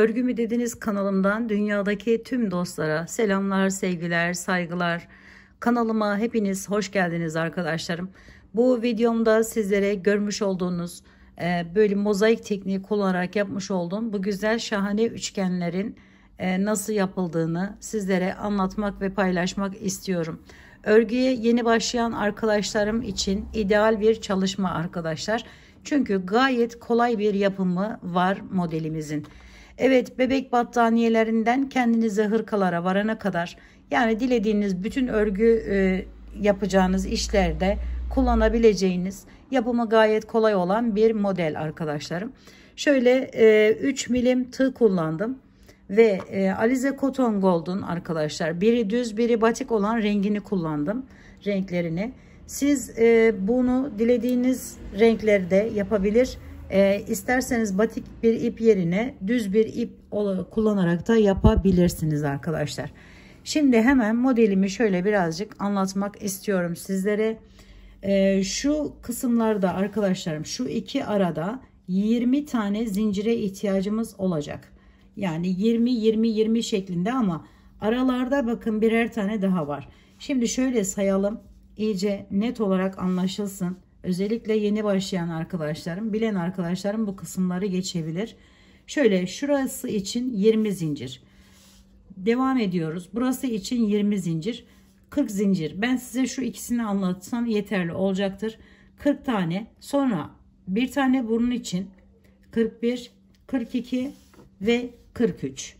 Örgü mü dediniz kanalımdan dünyadaki tüm dostlara selamlar, sevgiler, saygılar. Kanalıma hepiniz hoş geldiniz arkadaşlarım. Bu videomda sizlere görmüş olduğunuz böyle mozaik tekniği kullanarak yapmış olduğum bu güzel şahane üçgenlerin nasıl yapıldığını sizlere anlatmak ve paylaşmak istiyorum. Örgüye yeni başlayan arkadaşlarım için ideal bir çalışma arkadaşlar. Çünkü gayet kolay bir yapımı var modelimizin. Evet, bebek battaniyelerinden kendinize hırkalara varana kadar, yani dilediğiniz bütün örgü yapacağınız işlerde kullanabileceğiniz, yapımı gayet kolay olan bir model arkadaşlarım. Şöyle 3 milim tığ kullandım ve Alize Cotton Gold'un arkadaşlar biri düz biri batik olan rengini kullandım, renklerini. Siz bunu dilediğiniz renklerde yapabilir. İsterseniz batik bir ip yerine düz bir ip kullanarak da yapabilirsiniz arkadaşlar. Şimdi hemen modelimi şöyle birazcık anlatmak istiyorum sizlere. Şu kısımlarda arkadaşlarım, şu iki arada 20 tane zincire ihtiyacımız olacak. Yani 20-20-20 şeklinde, ama aralarda bakın birer tane daha var. Şimdi şöyle sayalım, iyice net olarak anlaşılsın. Özellikle yeni başlayan arkadaşlarım, bilen arkadaşlarım bu kısımları geçebilir. Şöyle şurası için 20 zincir. Devam ediyoruz. Burası için 20 zincir. 40 zincir. Ben size şu ikisini anlatsam yeterli olacaktır. 40 tane. Sonra bir tane burun için 41, 42 ve 43.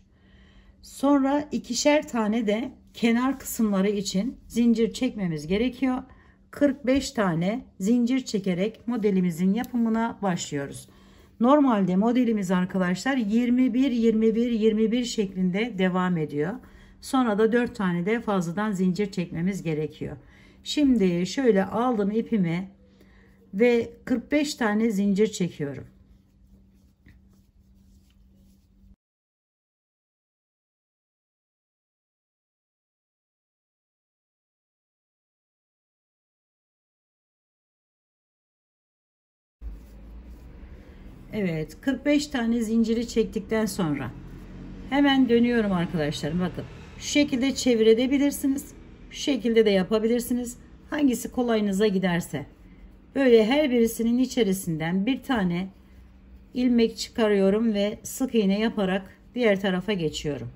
Sonra ikişer tane de kenar kısımları için zincir çekmemiz gerekiyor. 45 tane zincir çekerek modelimizin yapımına başlıyoruz. Normalde modelimiz arkadaşlar 21 21 21 şeklinde devam ediyor. Sonra da 4 tane de fazladan zincir çekmemiz gerekiyor. Şimdi şöyle aldım ipimi ve 45 tane zincir çekiyorum. Evet, 45 tane zinciri çektikten sonra hemen dönüyorum arkadaşlar. Bakın şu şekilde çevirebilirsiniz, şu şekilde de yapabilirsiniz, hangisi kolayınıza giderse. Böyle her birisinin içerisinden bir tane ilmek çıkarıyorum ve sık iğne yaparak diğer tarafa geçiyorum.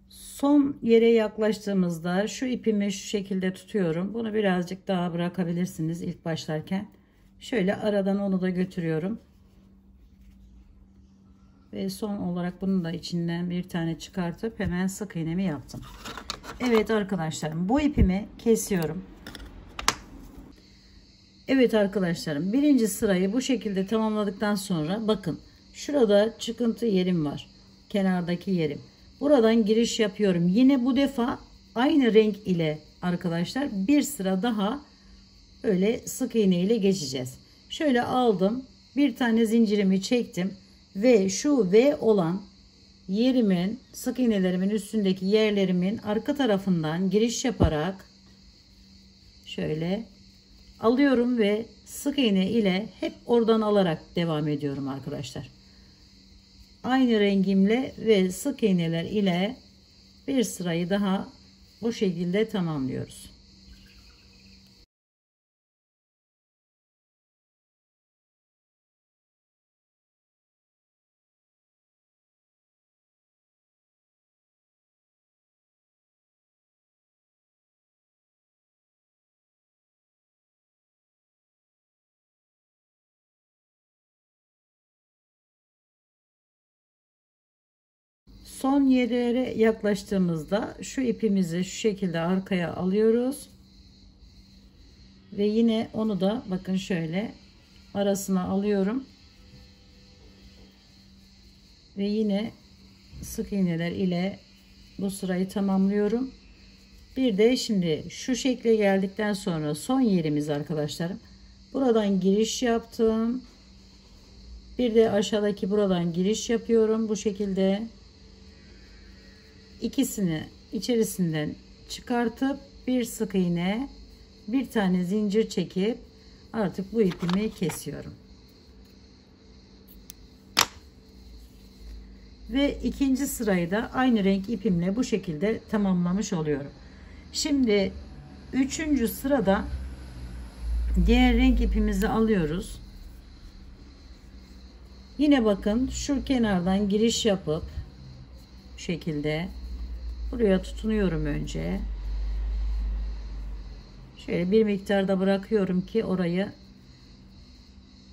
Son yere yaklaştığımızda şu ipimi şu şekilde tutuyorum. Bunu birazcık daha bırakabilirsiniz ilk başlarken. Şöyle aradan onu da götürüyorum. Ve son olarak bunu da içinden bir tane çıkartıp hemen sık iğnemi yaptım. Evet arkadaşlarım, bu ipimi kesiyorum. Evet arkadaşlarım, birinci sırayı bu şekilde tamamladıktan sonra bakın şurada çıkıntı yerim var. Kenardaki yerim. Buradan giriş yapıyorum. Yine bu defa aynı renk ile arkadaşlar bir sıra daha böyle sık iğne ile geçeceğiz. Şöyle aldım. Bir tane zincirimi çektim. Ve şu V olan yerimin, sık iğnelerimin üstündeki yerlerimin arka tarafından giriş yaparak şöyle alıyorum ve sık iğne ile hep oradan alarak devam ediyorum arkadaşlar. Aynı rengimle ve sık iğneler ile bir sırayı daha bu şekilde tamamlıyoruz. Son yerlere yaklaştığımızda şu ipimizi şu şekilde arkaya alıyoruz. Ve yine onu da bakın şöyle arasına alıyorum. Ve yine sık iğneler ile bu sırayı tamamlıyorum. Bir de şimdi şu şekle geldikten sonra son yerimiz arkadaşlarım. Buradan giriş yaptım. Bir de aşağıdaki buradan giriş yapıyorum. Bu şekilde ikisini içerisinden çıkartıp bir sık iğne, bir tane zincir çekip artık bu ipimi kesiyorum. Ve ikinci sırayı da aynı renk ipimle bu şekilde tamamlamış oluyorum. Şimdi üçüncü sırada diğer renk ipimizi alıyoruz. Yine bakın şu kenardan giriş yapıp bu şekilde buraya tutunuyorum önce. Şöyle bir miktarda bırakıyorum ki orayı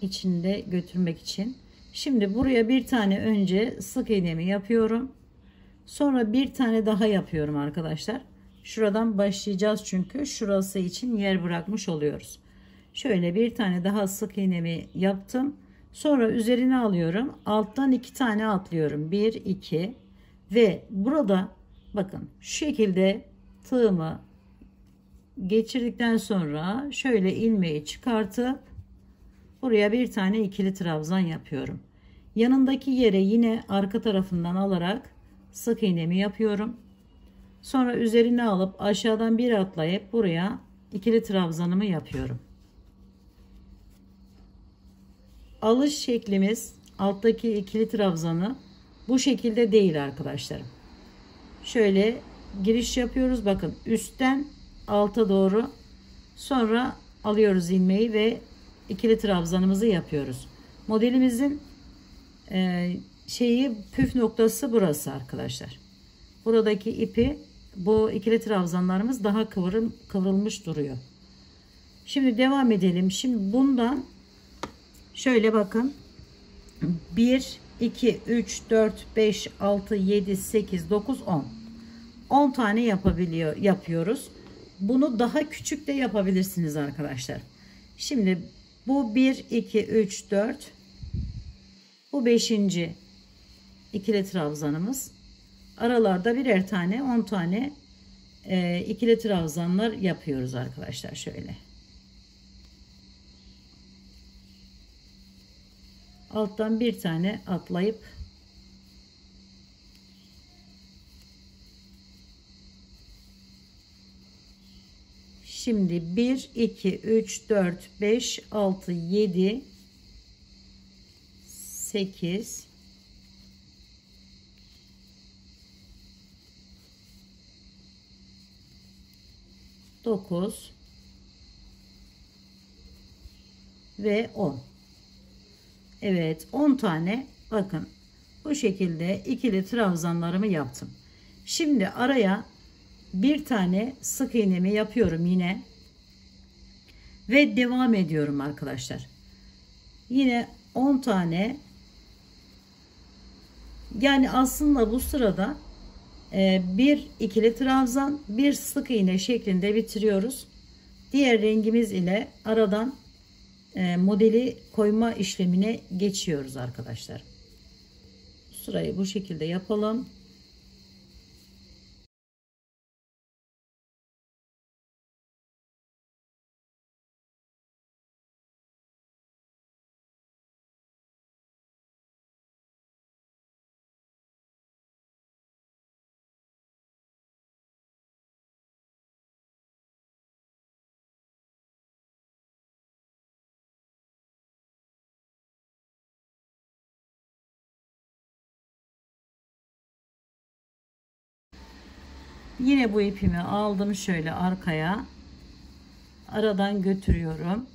içinde götürmek için. Şimdi buraya bir tane önce sık iğnemi yapıyorum. Sonra bir tane daha yapıyorum arkadaşlar. Şuradan başlayacağız çünkü şurası için yer bırakmış oluyoruz. Şöyle bir tane daha sık iğnemi yaptım. Sonra üzerine alıyorum. Alttan 2 tane atlıyorum. 1, 2 ve burada bakın şu şekilde tığımı geçirdikten sonra şöyle ilmeği çıkartıp buraya bir tane ikili trabzan yapıyorum. Yanındaki yere yine arka tarafından alarak sık iğnemi yapıyorum. Sonra üzerine alıp aşağıdan bir atlayıp buraya ikili trabzanımı yapıyorum. Alış şeklimiz alttaki ikili trabzanı bu şekilde değil arkadaşlarım. Şöyle giriş yapıyoruz. Bakın üstten alta doğru, sonra alıyoruz ilmeği ve ikili trabzanımızı yapıyoruz. Modelimizin püf noktası burası arkadaşlar. Buradaki ipi, bu ikili trabzanlarımız daha kıvrılmış duruyor. Şimdi devam edelim. Şimdi bundan şöyle bakın 1 2 3 4 5 6 7 8 9 10 tane yapıyoruz. Bunu daha küçük de yapabilirsiniz arkadaşlar. Şimdi bu 1 2 3 4, bu 5. ikili trabzanımız. Aralarda birer tane 10 tane ikili trabzanlar yapıyoruz arkadaşlar. Şöyle alttan bir tane atlayıp şimdi 1 2 3 4 5 6 7 8 9 ve 10. Evet, 10 tane bakın bu şekilde ikili trabzanlarımı yaptım. Şimdi araya bir tane sık iğnemi yapıyorum yine ve devam ediyorum arkadaşlar. Yine 10 tane, yani aslında bu sırada bir ikili trabzan, bir sık iğne şeklinde bitiriyoruz. Diğer rengimiz ile aradan modeli koyma işlemine geçiyoruz arkadaşlar. Sırayı bu şekilde yapalım. Yine bu ipimi aldım, şöyle arkaya aradan götürüyorum.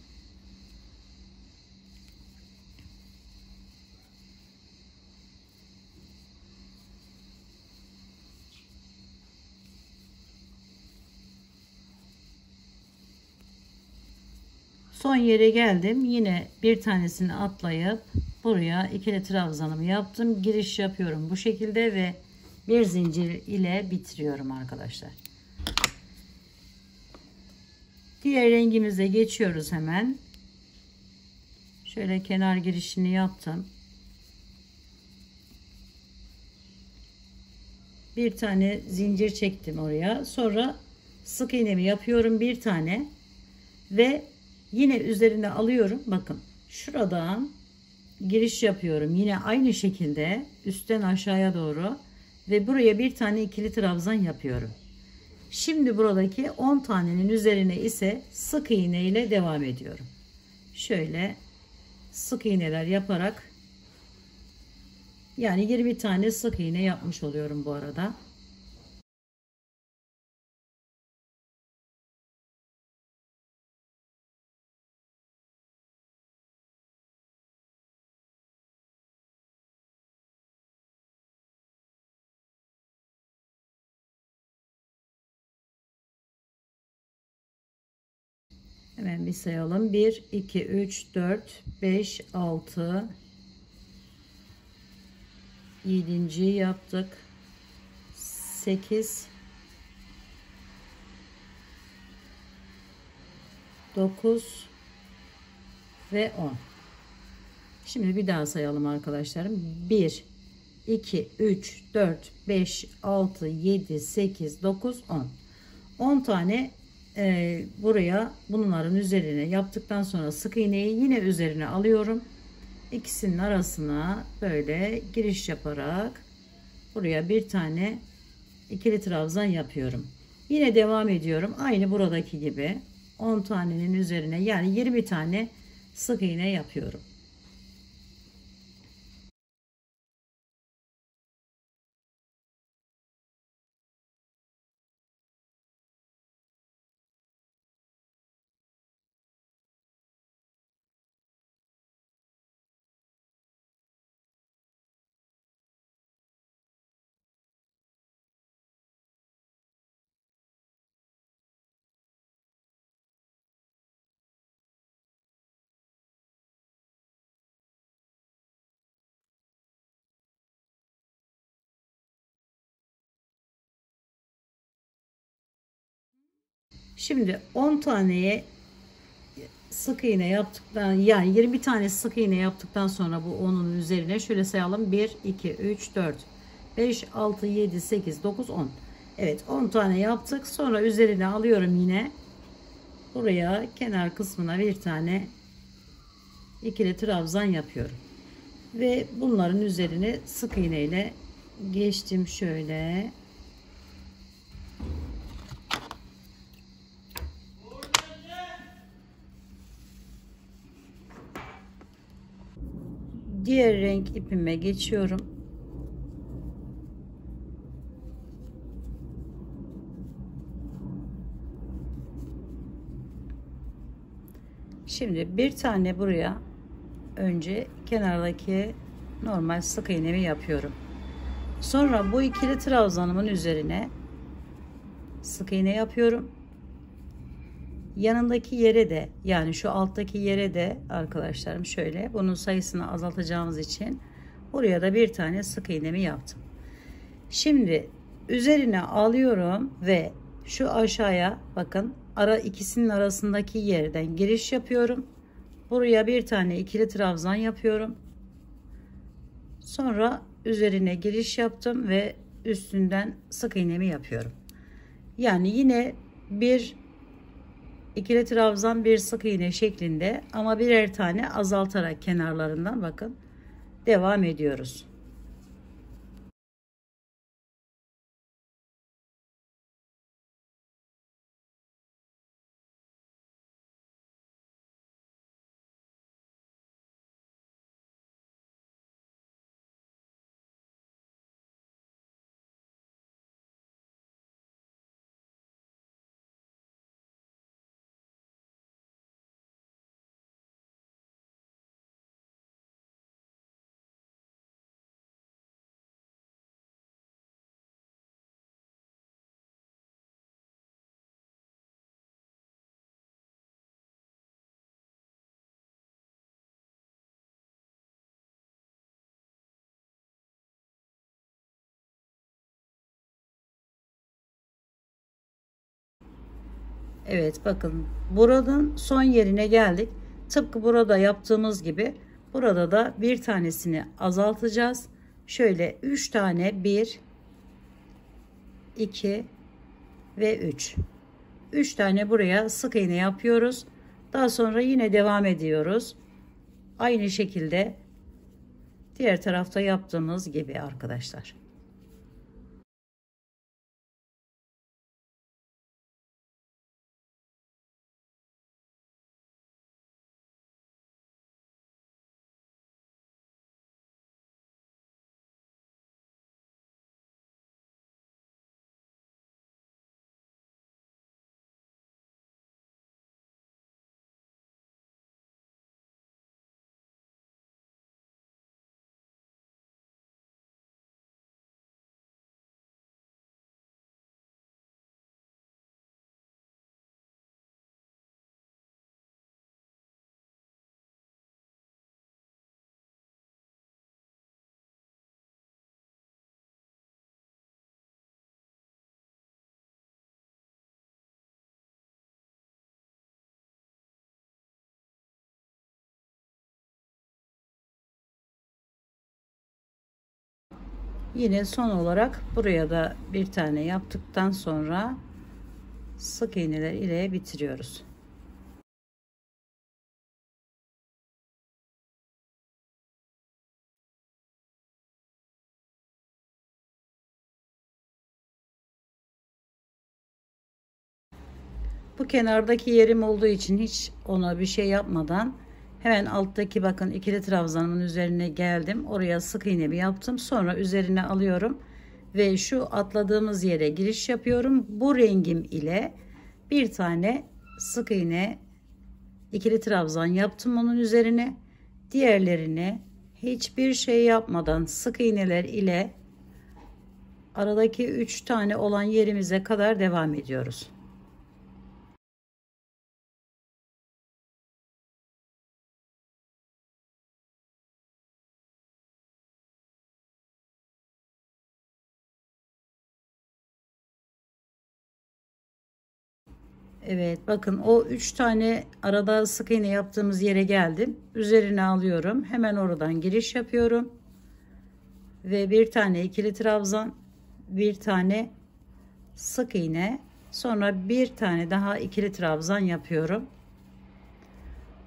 Son yere geldim. Yine bir tanesini atlayıp buraya ikili trabzanımı yaptım. Giriş yapıyorum bu şekilde ve bir zincir ile bitiriyorum arkadaşlar. Diğer rengimize geçiyoruz hemen. Şöyle kenar girişini yaptım. Bir tane zincir çektim oraya. Sonra sık iğnemi yapıyorum bir tane ve yine üzerine alıyorum. Bakın şuradan giriş yapıyorum. Yine aynı şekilde üstten aşağıya doğru ve buraya bir tane ikili trabzan yapıyorum. Şimdi buradaki 10 tanenin üzerine ise sık iğne ile devam ediyorum. Şöyle sık iğneler yaparak, yani 20 tane sık iğne yapmış oluyorum bu arada. Hemen bir sayalım. 1, 2, 3, 4, 5, 6, 7. yaptık. 8, 9 ve 10. Şimdi bir daha sayalım arkadaşlarım. 1, 2, 3, 4, 5, 6, 7, 8, 9, 10. 10 tane buraya bunların üzerine yaptıktan sonra sık iğneyi yine üzerine alıyorum. İkisinin arasına böyle giriş yaparak buraya bir tane ikili trabzan yapıyorum. Yine devam ediyorum. Aynı buradaki gibi 10 tanenin üzerine, yani 20 tane sık iğne yapıyorum. Şimdi 10 taneye sık iğne yaptıktan, yani 20 tane sık iğne yaptıktan sonra bu onun üzerine şöyle sayalım: 1, 2, 3, 4, 5, 6, 7, 8, 9, 10. Evet, 10 tane yaptık. Sonra üzerine alıyorum, yine buraya kenar kısmına bir tane ikili trabzan yapıyorum ve bunların üzerine sık iğne ile geçtim. Şöyle diğer renk ipime geçiyorum. Şimdi bir tane buraya önce kenardaki normal sık iğnemi yapıyorum. Sonra bu ikili trabzanımın üzerine sık iğne yapıyorum. Yanındaki yere de, yani şu alttaki yere de arkadaşlarım, şöyle bunun sayısını azaltacağımız için buraya da bir tane sık iğnemi yaptım. Şimdi üzerine alıyorum ve şu aşağıya bakın, ikisinin arasındaki yerden giriş yapıyorum. Buraya bir tane ikili trabzan yapıyorum. Sonra üzerine giriş yaptım ve üstünden sık iğnemi yapıyorum. Yani yine bir ikili trabzan, bir sık iğne şeklinde, ama birer tane azaltarak kenarlarından bakın devam ediyoruz. Evet, bakın buradan son yerine geldik. Tıpkı burada yaptığımız gibi burada da bir tanesini azaltacağız. Şöyle 3 tane, 1, 2 ve 3. 3 tane buraya sık iğne yapıyoruz. Daha sonra yine devam ediyoruz. Aynı şekilde Diğer tarafta yaptığımız gibi arkadaşlar. Yine son olarak buraya da bir tane yaptıktan sonra sık iğneler ile bitiriyoruz. Bu kenardaki yerim olduğu için hiç ona bir şey yapmadan hemen alttaki bakın ikili trabzanımın üzerine geldim. Oraya sık iğnemi yaptım. Sonra üzerine alıyorum ve şu atladığımız yere giriş yapıyorum. Bu rengim ile bir tane sık iğne, ikili trabzan yaptım onun üzerine. Diğerlerini hiçbir şey yapmadan sık iğneler ile aradaki 3 tane olan yerimize kadar devam ediyoruz. Evet, bakın o 3 tane arada sık iğne yaptığımız yere geldim. Üzerine alıyorum. Hemen oradan giriş yapıyorum. Ve bir tane ikili trabzan, bir tane sık iğne, sonra bir tane daha ikili trabzan yapıyorum.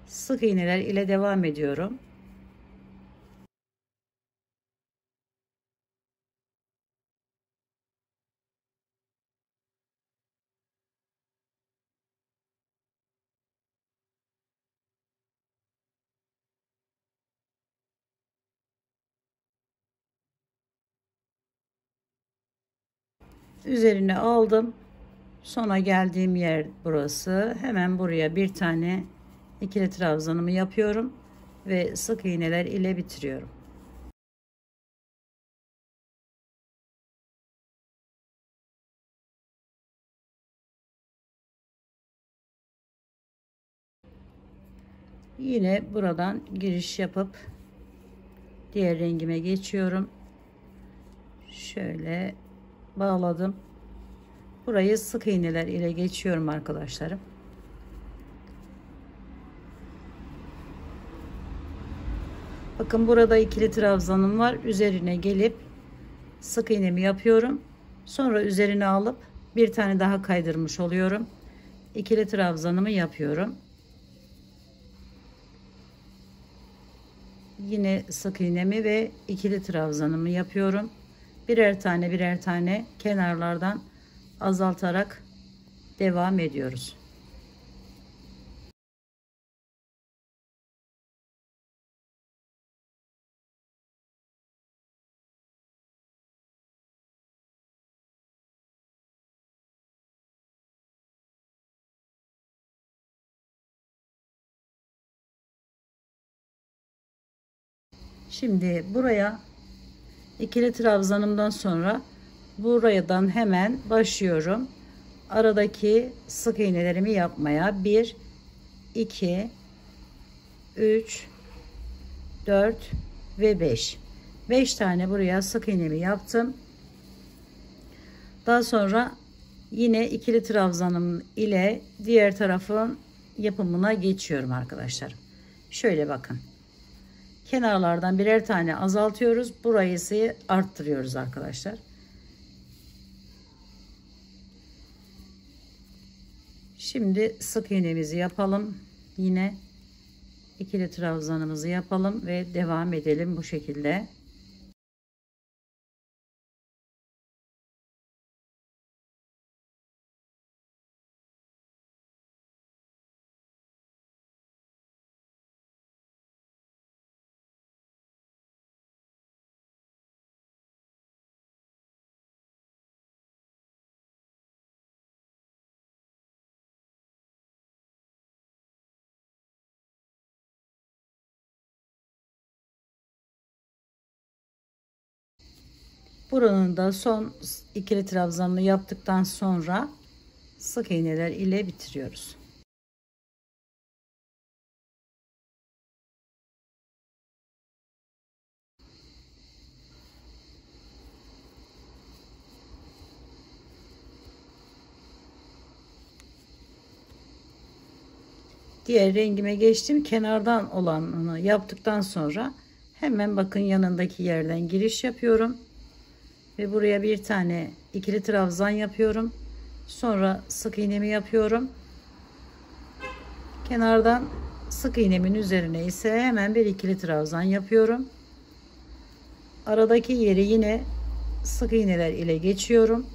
Sık iğneler ile devam ediyorum. Üzerine aldım. Sona geldiğim yer burası. Hemen buraya bir tane ikili trabzanımı yapıyorum ve sık iğneler ile bitiriyorum. Yine buradan giriş yapıp diğer rengime geçiyorum. Şöyle bağladım. Burayı sık iğneler ile geçiyorum arkadaşlarım. Bakın burada ikili trabzanım var. Üzerine gelip sık iğnemi yapıyorum. Sonra üzerine alıp bir tane daha kaydırmış oluyorum. İkili trabzanımı yapıyorum. Yine sık iğnemi ve ikili trabzanımı yapıyorum. Birer tane kenarlardan azaltarak devam ediyoruz. Şimdi buraya ikili trabzanımdan sonra buradan hemen başlıyorum. Aradaki sık iğnelerimi yapmaya 1 2 3 4 ve 5 tane buraya sık iğnemi yaptım. Daha sonra yine ikili trabzanım ile diğer tarafın yapımına geçiyorum arkadaşlar. Şöyle bakın. Kenarlardan birer tane azaltıyoruz. Burayı ise arttırıyoruz arkadaşlar. Şimdi sık iğnemizi yapalım. Yine ikili trabzanımızı yapalım ve devam edelim bu şekilde. Buranın da son ikili trabzanını yaptıktan sonra sık iğneler ile bitiriyoruz. Diğer rengime geçtim. Kenardan olanını yaptıktan sonra hemen bakın yanındaki yerden giriş yapıyorum. Ve buraya bir tane ikili trabzan yapıyorum. Sonra sık iğnemi yapıyorum. Kenardan sık iğnemin üzerine ise hemen bir ikili trabzan yapıyorum. Aradaki yeri yine sık iğneler ile geçiyorum.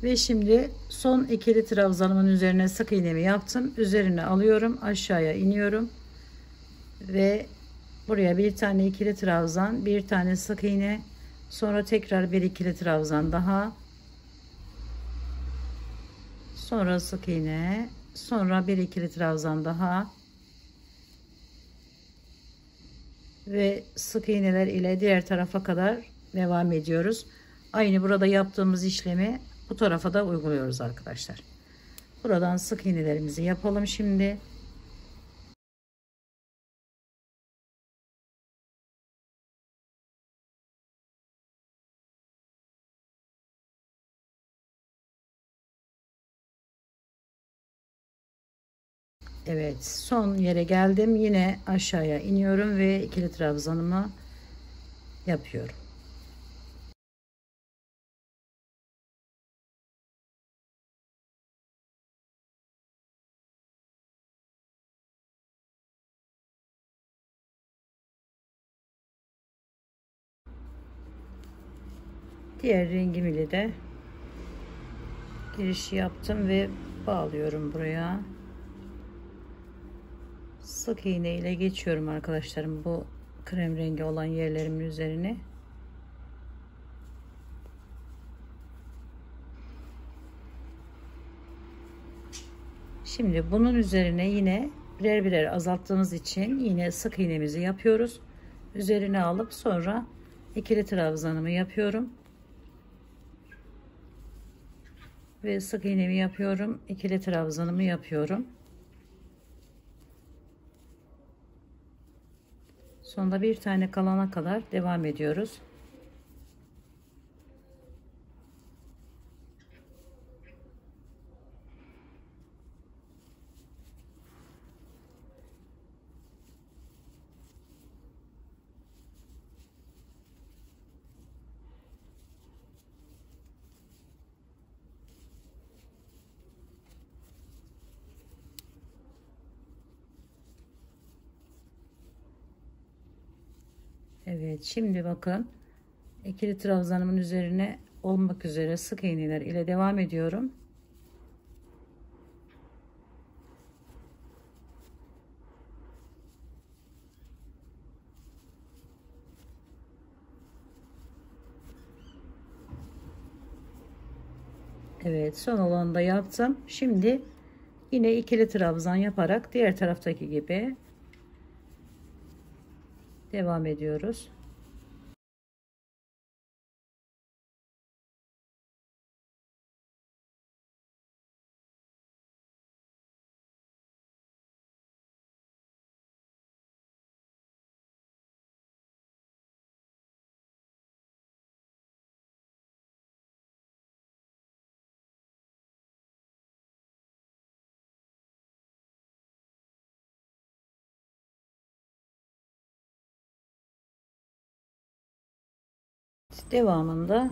Ve şimdi son ikili trabzanımın üzerine sık iğnemi yaptım. Üzerine alıyorum, aşağıya iniyorum ve buraya bir tane ikili trabzan, bir tane sık iğne, sonra tekrar bir ikili trabzan daha, sonra sık iğne, sonra bir ikili trabzan daha ve sık iğneler ile diğer tarafa kadar devam ediyoruz. Aynı burada yaptığımız işlemi bu tarafa da uyguluyoruz arkadaşlar. Buradan sık iğnelerimizi yapalım şimdi. Evet, son yere geldim. Yine aşağıya iniyorum ve ikili trabzanımı yapıyorum. Diğer rengim ile de girişi yaptım ve bağlıyorum buraya. Sık iğne ile geçiyorum arkadaşlarım bu krem rengi olan yerlerimin üzerine. Şimdi bunun üzerine yine birer birer azalttığımız için yine sık iğnemizi yapıyoruz. Üzerine alıp sonra ikili trabzanımı yapıyorum. Ve sık iğnemi yapıyorum. İkili trabzanımı yapıyorum. Sonunda bir tane kalana kadar devam ediyoruz. Evet, şimdi bakın ikili trabzanımın üzerine olmak üzere sık iğneler ile devam ediyorum. Evet, son olanı da yaptım. Şimdi yine ikili trabzan yaparak diğer taraftaki gibi devam ediyoruz. Devamında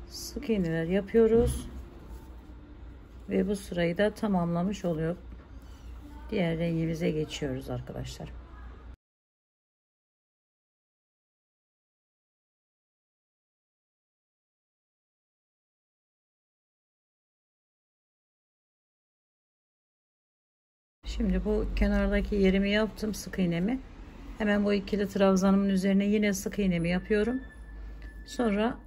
sık iğneler yapıyoruz ve bu sırayı da tamamlamış oluyor. Diğer rengimize geçiyoruz arkadaşlar. Şimdi bu kenardaki yerimi yaptım, sık iğnemi. Hemen bu ikili trabzanımın üzerine yine sık iğnemi yapıyorum. Sonra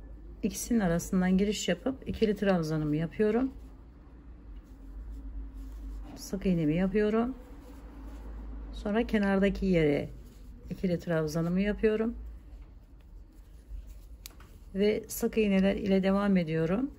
ikisinin arasından giriş yapıp ikili trabzanımı yapıyorum. Sık iğnemi yapıyorum. Sonra kenardaki yere ikili trabzanımı yapıyorum. Ve sık iğneler ile devam ediyorum.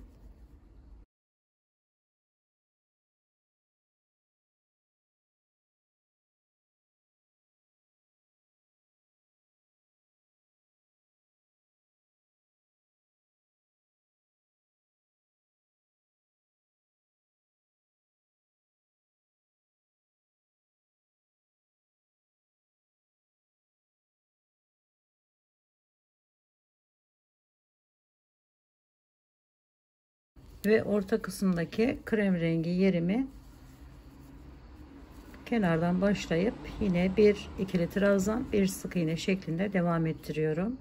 Ve orta kısımdaki krem rengi yerimi kenardan başlayıp yine bir ikili trabzan, bir sık iğne şeklinde devam ettiriyorum.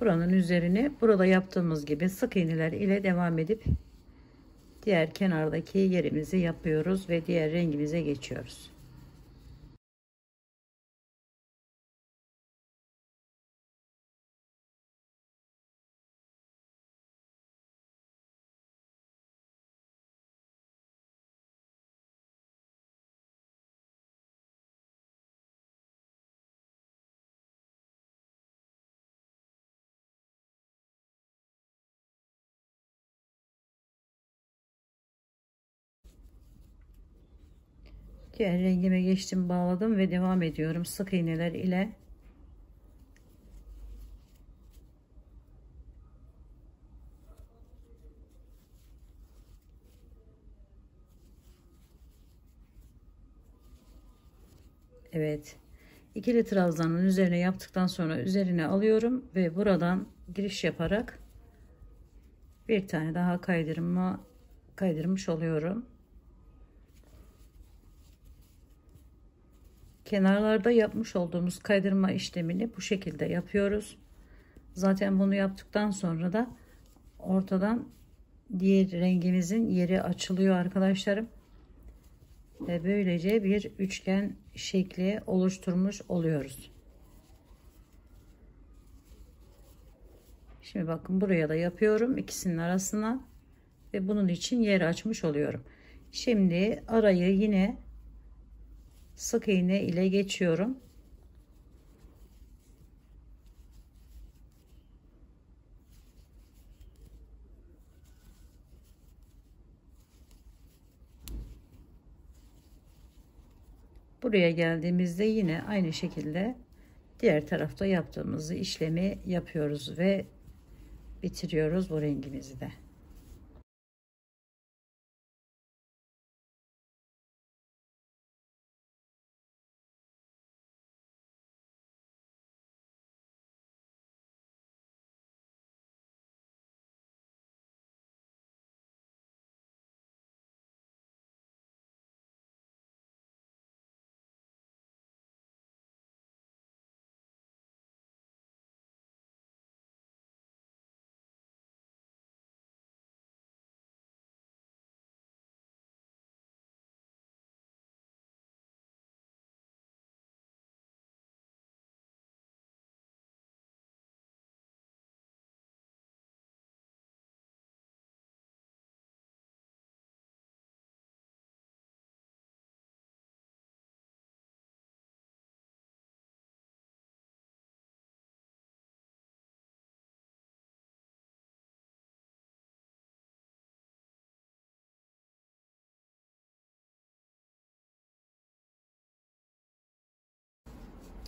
Buranın üzerine burada yaptığımız gibi sık iğneler ile devam edip diğer kenardaki yerimizi yapıyoruz ve diğer rengimize geçiyoruz. Diğer rengime geçtim, bağladım ve devam ediyorum sık iğneler ile. Evet, ikili trabzanın üzerine yaptıktan sonra üzerine alıyorum ve buradan giriş yaparak bir tane daha kaydırmış oluyorum. Kenarlarda yapmış olduğumuz kaydırma işlemini bu şekilde yapıyoruz. Zaten bunu yaptıktan sonra da ortadan diğer rengimizin yeri açılıyor arkadaşlarım. Ve böylece bir üçgen şekli oluşturmuş oluyoruz. Şimdi bakın, buraya da yapıyorum ikisinin arasına ve bunun için yer açmış oluyorum. Şimdi arayı yine sık iğne ile geçiyorum. Buraya geldiğimizde yine aynı şekilde diğer tarafta yaptığımız işlemi yapıyoruz ve bitiriyoruz bu rengimizi de.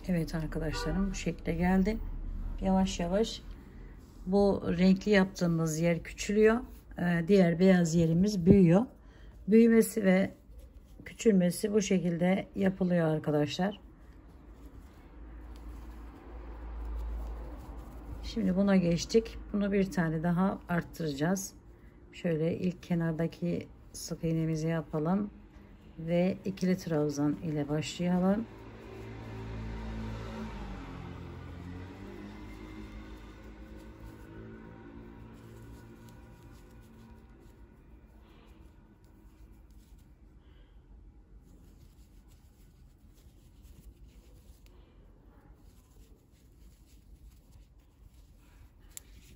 Evet arkadaşlarım, bu şekilde geldi. Yavaş yavaş bu renkli yaptığımız yer küçülüyor diğer beyaz yerimiz büyüyor. Büyümesi ve küçülmesi bu şekilde yapılıyor arkadaşlar. Şimdi buna geçtik. Bunu bir tane daha arttıracağız. Şöyle ilk kenardaki sık iğnemizi yapalım ve ikili trabzan ile başlayalım.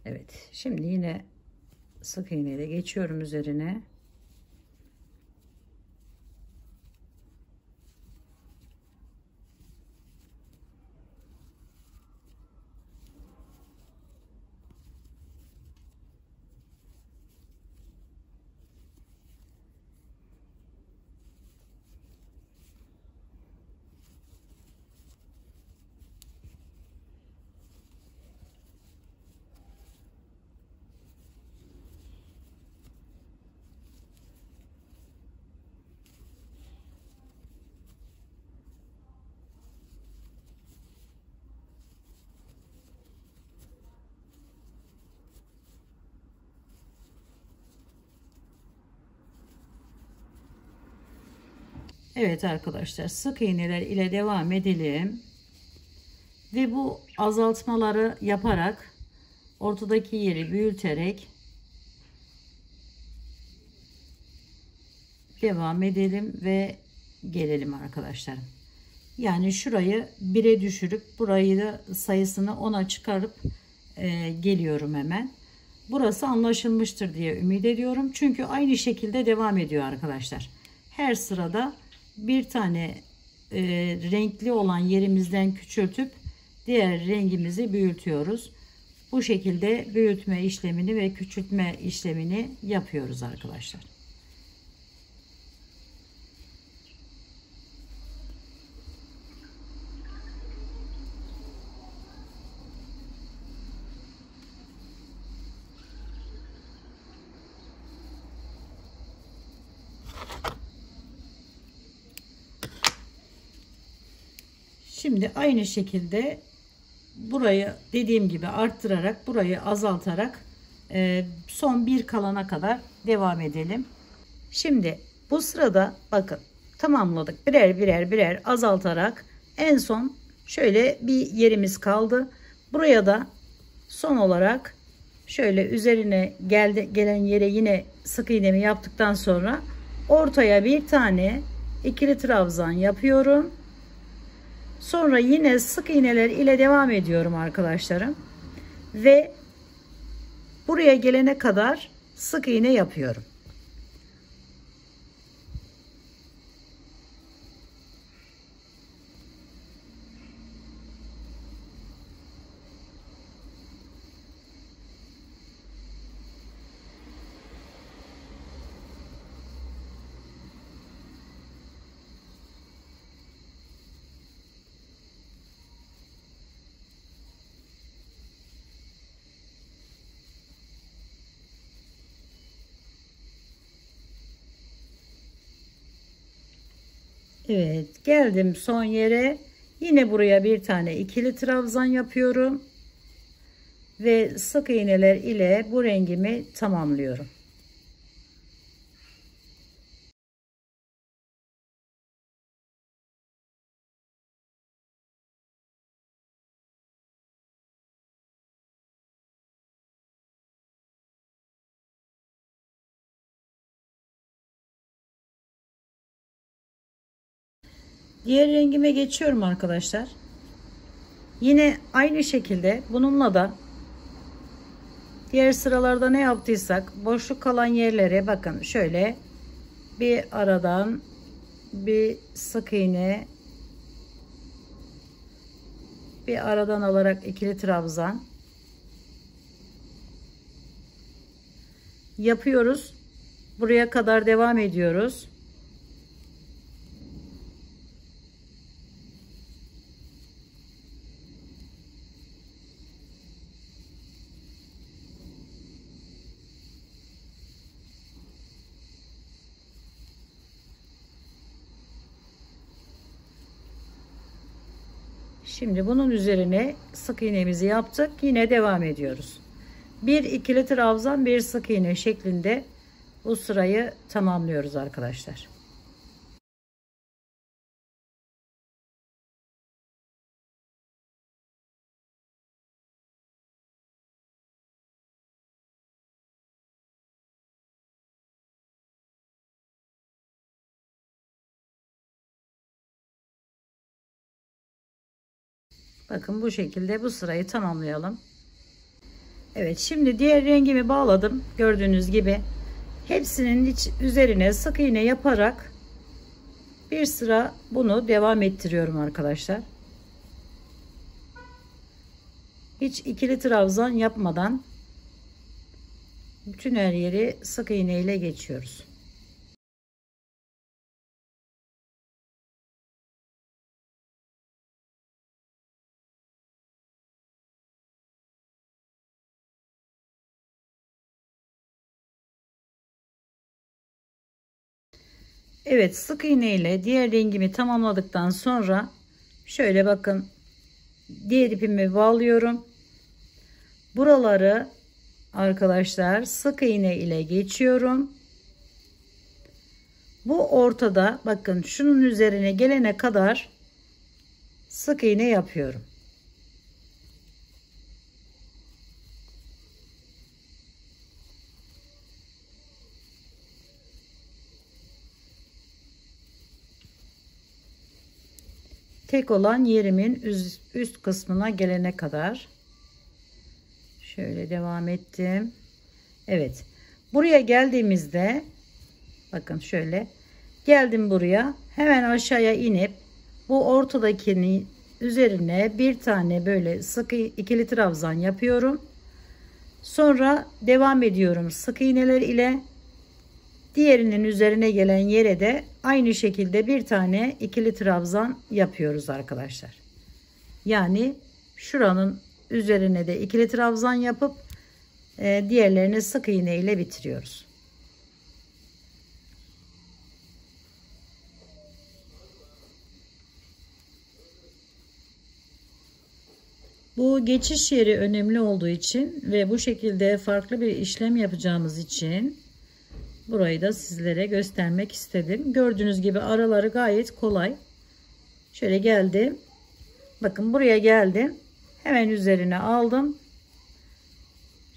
Evet, şimdi yine sık iğne ile geçiyorum üzerine. Evet arkadaşlar, sık iğneler ile devam edelim ve bu azaltmaları yaparak ortadaki yeri büyüterek devam edelim ve gelelim arkadaşlar. Yani şurayı 1'e düşürüp burayı da sayısını 10'a çıkarıp geliyorum hemen. Burası anlaşılmıştır diye ümit ediyorum. Çünkü aynı şekilde devam ediyor arkadaşlar. Her sırada bir tane renkli olan yerimizden küçültüp diğer rengimizi büyütüyoruz. Bu şekilde büyütme işlemini ve küçültme işlemini yapıyoruz arkadaşlar. Şimdi aynı şekilde burayı dediğim gibi arttırarak, burayı azaltarak son bir kalana kadar devam edelim. Şimdi bu sırada bakın tamamladık. Birer azaltarak en son şöyle bir yerimiz kaldı. Buraya da son olarak şöyle üzerine gelen yere yine sık iğnemi yaptıktan sonra ortaya bir tane ikili trabzan yapıyorum. Sonra yine sık iğneler ile devam ediyorum arkadaşlarım. Ve buraya gelene kadar sık iğne yapıyorum. Evet, geldim son yere. Yine buraya bir tane ikili trabzan yapıyorum ve sık iğneler ile bu rengimi tamamlıyorum. Diğer rengime geçiyorum arkadaşlar. Yine aynı şekilde bununla da diğer sıralarda ne yaptıysak boşluk kalan yerlere bakın şöyle bir aradan bir sık iğne, bir aradan alarak ikili trabzan yapıyoruz. Buraya kadar devam ediyoruz. Şimdi bunun üzerine sık iğnemizi yaptık. Yine devam ediyoruz. Bir ikili trabzan, bir sık iğne şeklinde bu sırayı tamamlıyoruz arkadaşlar. Bakın bu şekilde bu sırayı tamamlayalım. Evet, şimdi diğer rengimi bağladım. Gördüğünüz gibi hepsinin üzerine sık iğne yaparak bir sıra bunu devam ettiriyorum arkadaşlar. Hiç ikili trabzan yapmadan bütün her yeri sık iğne ile geçiyoruz. Evet, sık iğne ile diğer rengimi tamamladıktan sonra şöyle bakın, diğer ipimi bağlıyorum. Buraları arkadaşlar sık iğne ile geçiyorum. Bu ortada bakın, şunun üzerine gelene kadar sık iğne yapıyorum. Tek olan yerimin üst kısmına gelene kadar şöyle devam ettim. Evet, buraya geldiğimizde bakın şöyle geldim, buraya hemen aşağıya inip bu ortadakinin üzerine bir tane böyle sık ikili trabzan yapıyorum. Sonra devam ediyorum sık iğneler ile. Diğerinin üzerine gelen yere de aynı şekilde bir tane ikili trabzan yapıyoruz arkadaşlar. Yani şuranın üzerine de ikili trabzan yapıp diğerlerini sık iğne ile bitiriyoruz. Bu geçiş yeri önemli olduğu için ve bu şekilde farklı bir işlem yapacağımız için burayı da sizlere göstermek istedim. Gördüğünüz gibi araları gayet kolay. Şöyle geldim. Bakın buraya geldim. Hemen üzerine aldım.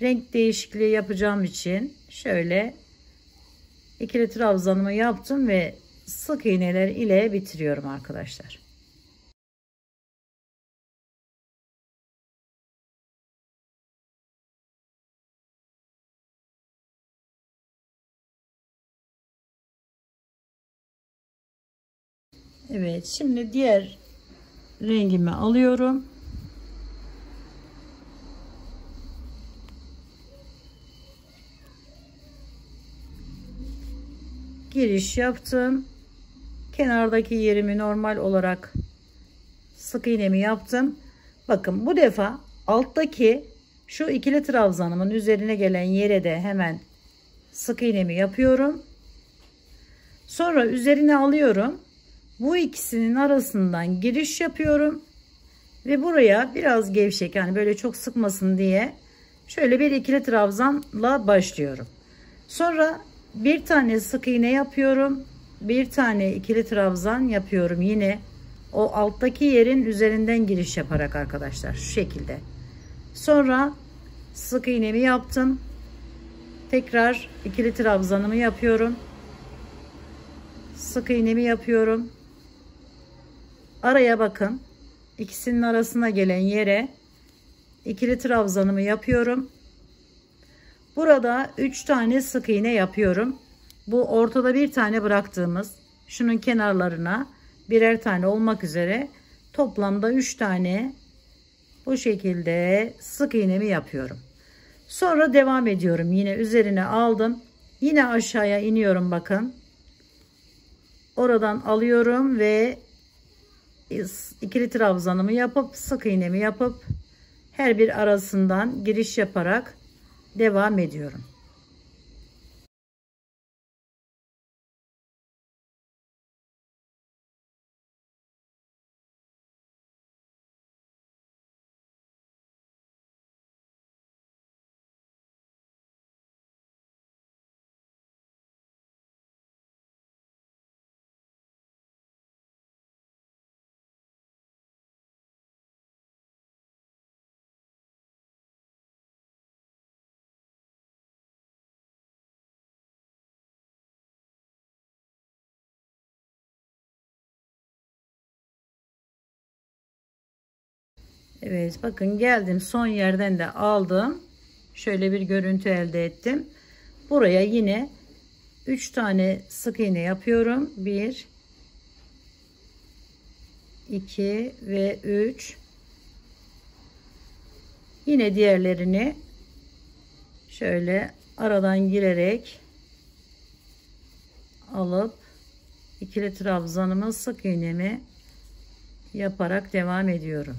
Renk değişikliği yapacağım için şöyle ikili trabzanımı yaptım ve sık iğneler ile bitiriyorum arkadaşlar. Evet, şimdi diğer rengimi alıyorum. Giriş yaptım. Kenardaki yerimi normal olarak sık iğnemi yaptım. Bakın bu defa alttaki şu ikili trabzanımın üzerine gelen yere de hemen sık iğnemi yapıyorum. Sonra üzerine alıyorum. Bu ikisinin arasından giriş yapıyorum. Ve buraya biraz gevşek, yani böyle çok sıkmasın diye şöyle bir ikili trabzanla başlıyorum. Sonra bir tane sık iğne yapıyorum. Bir tane ikili trabzan yapıyorum. Yine o alttaki yerin üzerinden giriş yaparak arkadaşlar, şu şekilde. Sonra sık iğnemi yaptım. Tekrar ikili trabzanımı yapıyorum. Sık iğnemi yapıyorum. Araya bakın. İkisinin arasına gelen yere ikili trabzanımı yapıyorum. Burada 3 tane sık iğne yapıyorum. Bu ortada bir tane bıraktığımız, şunun kenarlarına birer tane olmak üzere toplamda 3 tane bu şekilde sık iğnemi yapıyorum. Sonra devam ediyorum. Yine üzerine aldım. Yine aşağıya iniyorum bakın. Oradan alıyorum ve ikili trabzanımı yapıp sık iğnemi yapıp her bir arasından giriş yaparak devam ediyorum. Evet, bakın geldim, son yerden de aldım. Şöyle bir görüntü elde ettim. Buraya yine 3 tane sık iğne yapıyorum. 1 2 ve 3. Yine diğerlerini şöyle aradan girerek alıp ikili trabzanımı, sık iğnemi yaparak devam ediyorum.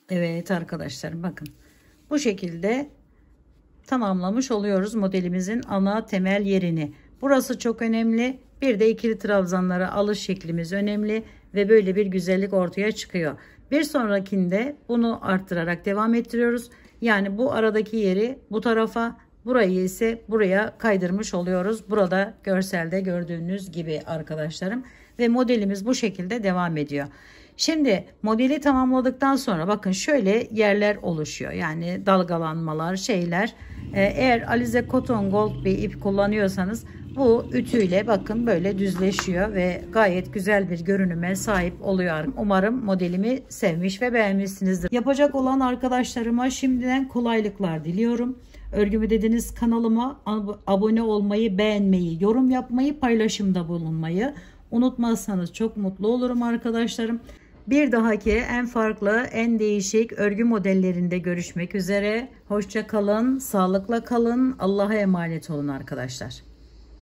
Evet arkadaşlar, bakın bu şekilde tamamlamış oluyoruz modelimizin ana temel yerini. Burası çok önemli. Bir de ikili trabzanlara alış şeklimiz önemli ve böyle bir güzellik ortaya çıkıyor. Bir sonrakinde bunu arttırarak devam ettiriyoruz. Yani bu aradaki yeri bu tarafa, burayı ise buraya kaydırmış oluyoruz. Burada görselde gördüğünüz gibi arkadaşlarım, ve modelimiz bu şekilde devam ediyor. Şimdi modeli tamamladıktan sonra bakın şöyle yerler oluşuyor. Yani dalgalanmalar, şeyler. Eğer Alize Cotton Gold bir ip kullanıyorsanız bu ütüyle bakın böyle düzleşiyor ve gayet güzel bir görünüme sahip oluyor. Umarım modelimi sevmiş ve beğenmişsinizdir. Yapacak olan arkadaşlarıma şimdiden kolaylıklar diliyorum. Örgümü Dediniz kanalıma abone olmayı, beğenmeyi, yorum yapmayı, paylaşımda bulunmayı unutmazsanız çok mutlu olurum arkadaşlarım. Bir dahaki en farklı, en değişik örgü modellerinde görüşmek üzere. Hoşça kalın, sağlıkla kalın, Allah'a emanet olun arkadaşlar.